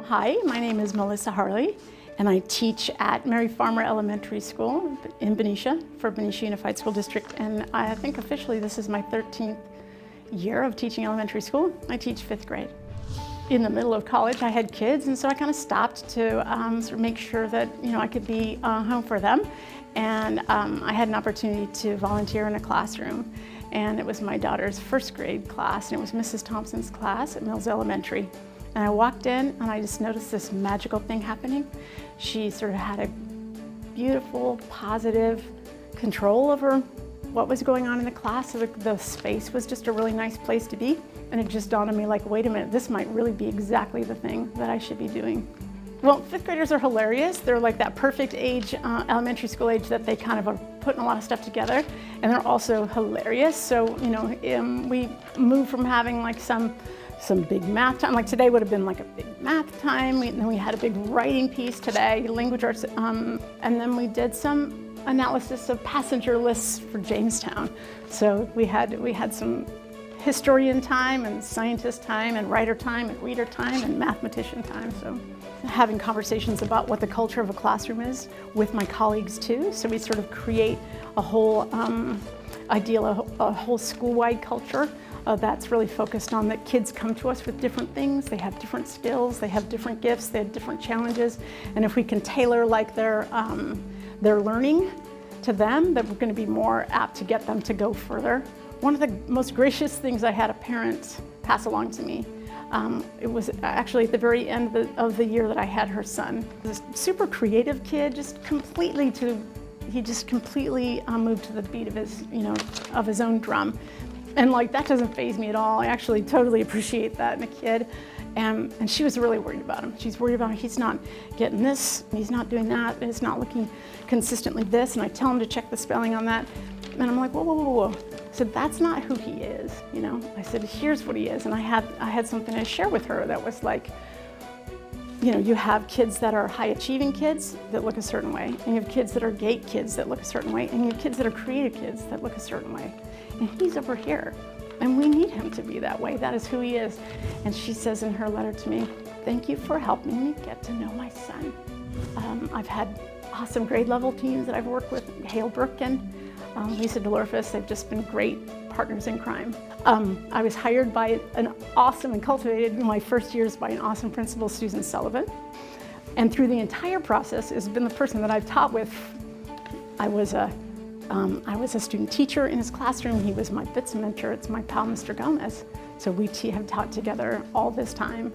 Hi, my name is Melissa Harley, and I teach at Mary Farmer Elementary School in Benicia for Benicia Unified School District, and I think officially this is my 13th year of teaching elementary school. I teach 5th grade. In the middle of college, I had kids, and so I kind of stopped to sort of make sure that I could be home for them, and I had an opportunity to volunteer in a classroom, and it was my daughter's 1st grade class, and it was Mrs. Thompson's class at Mills Elementary. And I walked in and I just noticed this magical thing happening. She sort of had a beautiful, positive control over what was going on in the class. So the space was just a really nice place to be. And it just dawned on me like, wait a minute, this might really be exactly the thing that I should be doing. Well, 5th graders are hilarious. They're like that perfect age, elementary school age, that they kind of are putting a lot of stuff together. And they're also hilarious. So, we moved from having like some big math time, like today would have been like a big math time. Then we had a big writing piece today, language arts, and then we did some analysis of passenger lists for Jamestown. So we had some historian time and scientist time and writer time and reader time and mathematician time. So having conversations about what the culture of a classroom is with my colleagues too. So we sort of create a whole ideal, a whole school-wide culture that's really focused on that kids come to us with different things. They have different skills, they have different gifts, they have different challenges. And if we can tailor like their learning to them, then we're going to be more apt to get them to go further. One of the most gracious things I had a parent pass along to me, it was actually at the very end of the year that I had her son. This super creative kid, he just completely moved to the beat of his own drum. And like, that doesn't faze me at all. I actually totally appreciate that in a kid. And she was really worried about him. She's worried about he's not getting this, he's not doing that, and it's not looking consistently this. And I tell him to check the spelling on that. And I'm like, whoa, whoa, whoa, whoa. I said, that's not who he is, I said, here's what he is. And I had something to share with her that was like, you have kids that are high achieving kids that look a certain way, and you have kids that are gate kids that look a certain way, and you have kids that are creative kids that look a certain way. And he's over here, and we need him to be that way. That is who he is. And she says in her letter to me, thank you for helping me get to know my son. I've had awesome grade level teams that I've worked with, Hale Brook and Lisa DeLorfus. They've just been great partners in crime. I was hired by an awesome and cultivated in my first years by an awesome principal, Susan Sullivan. And through the entire process has been the person that I've taught with. I was a student teacher in his classroom. He was my BITS mentor. It's my pal, Mr. Gomez. So we have taught together all this time.